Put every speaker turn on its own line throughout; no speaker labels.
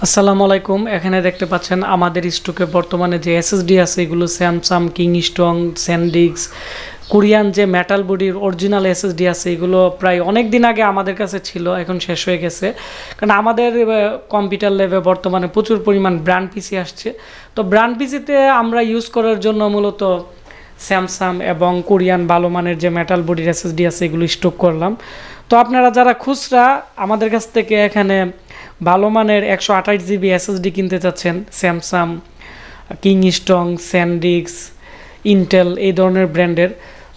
আসসালামু আলাইকুম। এখানে দেখতে পাচ্ছেন আমাদের স্টকে বর্তমানে যে এসএসডি আছে এগুলো স্যামসাং, কিংস্টন, স্যান্ডিক্স, কোরিয়ান যে মেটাল বডির অরিজিনাল এসএসডি আছে এগুলো প্রায় অনেক দিন আগে আমাদের কাছে ছিল, এখন শেষ হয়ে গেছে। কারণ আমাদের কম্পিউটার ল্যাবে বর্তমানে প্রচুর পরিমাণ ব্র্যান্ড পিসি আসছে। তো ব্র্যান্ড পিসিতে আমরা ইউজ করার জন্য মূলত স্যামসাং এবং কোরিয়ান ভালো মানের যে মেটাল বডির এসএসডি আছে এগুলো স্টক করলাম। তো আপনারা যারা খুচরা আমাদের কাছ থেকে এখানে ভালো মানের 128 জিবি এসএসডি কিনতে চাচ্ছেন, স্যামসাং, কিংস্টন, স্যান্ডিক্স, ইন্টেল এই ধরনের ব্র্যান্ডের,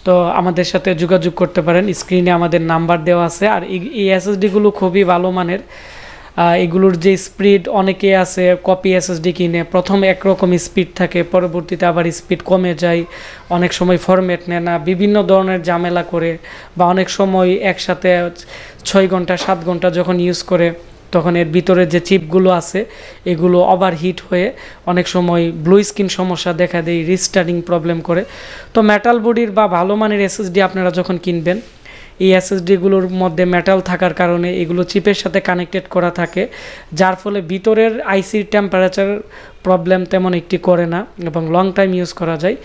তো আমাদের সাথে যোগাযোগ করতে পারেন। স্ক্রিনে আমাদের নাম্বার দেওয়া আছে। আর এই এসএসডিগুলো খুবই ভালো মানের। এগুলোর যে স্পিড, অনেকে আছে কপি এসএসডি কিনে প্রথমে একরকম স্পিড থাকে, পরবর্তীতে আবার স্পিড কমে যায়, অনেক সময় ফরম্যাট নেয় না, বিভিন্ন ধরনের ঝামেলা করে, বা অনেক সময় একসাথে 6 ঘন্টা 7 ঘন্টা যখন ইউজ করে তখন এর ভিতরে যে চিপগুলো আছে এগুলো ওভারহিট হয়ে অনেক সময় ব্লু স্ক্রিন সমস্যা দেখা দেয়, রিস্টার্টিং প্রবলেম করে। তো মেটাল বডির বা ভালো মানের এসএসডি আপনারা যখন কিনবেন, এই এসএসডিগুলোর মধ্যে মেটাল থাকার কারণে এগুলো চিপের সাথে কানেক্টেড করা থাকে, যার ফলে ভিতরের আইসির টেম্পারেচার প্রবলেম তেমন একটি করে না এবং লং টাইম ইউজ করা যায়।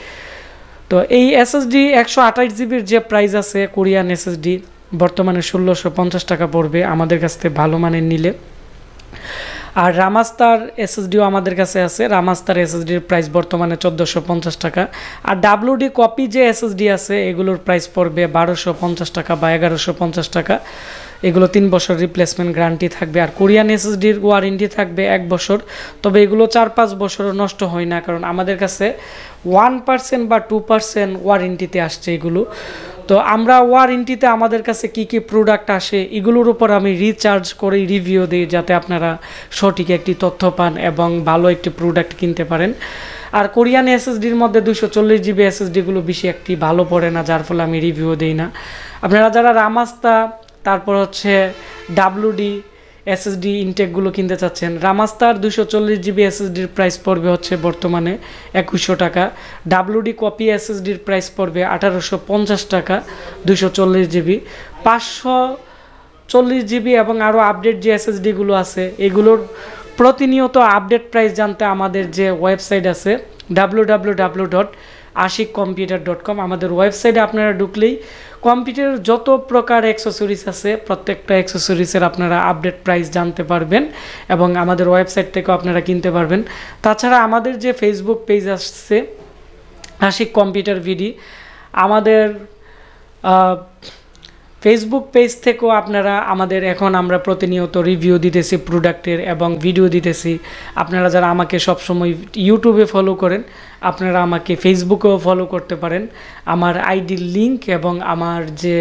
তো এই এসএসডি 128 জিবির যে প্রাইস আছে কোরিয়ান এসএসডি বর্তমানে 1650 টাকা পড়বে আমাদের কাছ থেকে ভালো মানের নিলে। আর রামাস্তার এসএসডিও আমাদের কাছে আছে। রামাস্তার এসএসডির প্রাইস বর্তমানে 1450 টাকা। আর ডাব্লিউডি কপি যে এসএসডি আছে এগুলোর প্রাইস পড়বে 1250 টাকা বা 1150 টাকা। এগুলো 3 বছর রিপ্লেসমেন্ট গ্যারান্টি থাকবে। আর কোরিয়ান এসএসডির ওয়ারেন্টি থাকবে 1 বছর। তবে এগুলো 4-5 বছরও নষ্ট হয় না, কারণ আমাদের কাছে 1% বা 2% ওয়ারেন্টিতে আসছে এগুলো। তো আমরা ওয়ারেন্টিতে আমাদের কাছে কি কি প্রোডাক্ট আসে এগুলোর উপর আমি রিচার্জ করে রিভিউ দিই, যাতে আপনারা সঠিক একটি তথ্য পান এবং ভালো একটি প্রোডাক্ট কিনতে পারেন। আর কোরিয়ান এসএসডির মধ্যে 240 জিবি এসএসডিগুলো বেশি একটি ভালো পড়ে না, যার ফলে আমি রিভিউ দিই না। আপনারা যারা রামাস্তা, তারপর হচ্ছে ডাব্লিউডি এসএসডি ইনটেকগুলো কিনতে চাচ্ছেন, রামাস্তার 240 জিবি এসএসডির প্রাইস পড়বে হচ্ছে বর্তমানে 2100 টাকা। ডাব্লিউডি কপি এসএসডির প্রাইস পড়বে 1850 টাকা 240 জিবি। 540 জিবি এবং আরও আপডেট যে এসএসডিগুলো আছে এগুলোর প্রতিনিয়ত আপডেট প্রাইস জানতে আমাদের যে ওয়েবসাইট আছে www.ashikcomputer.com, আমাদের ওয়েবসাইটে আপনারা ঢুকলেই কম্পিউটারের যত প্রকার অ্যাক্সেসরিজ আছে প্রত্যেকটা অ্যাক্সেসরিজের আপনারা আপডেট প্রাইস জানতে পারবেন এবং আমাদের ওয়েবসাইট থেকেও আপনারা কিনতে পারবেন। তাছাড়া আমাদের যে ফেসবুক পেজ আসছে আশিক কম্পিউটার ভিডি, আমাদের ফেসবুক পেজ থেকেও আপনারা এখন আমরা প্রতিনিয়ত রিভিউ দিতেছি প্রোডাক্টের এবং ভিডিও দিতেছি। আপনারা যারা আমাকে সবসময় ইউটিউবে ফলো করেন, আপনারা আমাকে ফেসবুকেও ফলো করতে পারেন। আমার আইডির লিঙ্ক এবং আমার যে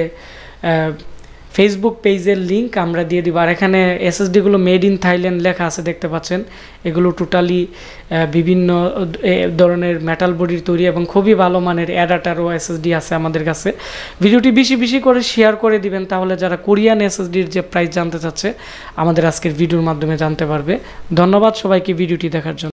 ফেসবুক পেজের লিঙ্ক আমরা দিয়ে দিব। আর এখানে এসএসডিগুলো মেড ইন থাইল্যান্ড লেখা আছে, দেখতে পাচ্ছেন। এগুলো টোটালি বিভিন্ন ধরনের মেটাল বডির তৈরি এবং খুবই ভালো মানের অ্যাডাপ্টার ও এসএসডি আছে আমাদের কাছে। ভিডিওটি বেশি বেশি করে শেয়ার করে দিবেন, তাহলে যারা কোরিয়ান এসএসডির যে প্রাইস জানতে চাচ্ছে আমাদের আজকের ভিডিওর মাধ্যমে জানতে পারবে। ধন্যবাদ সবাইকে ভিডিওটি দেখার জন্য।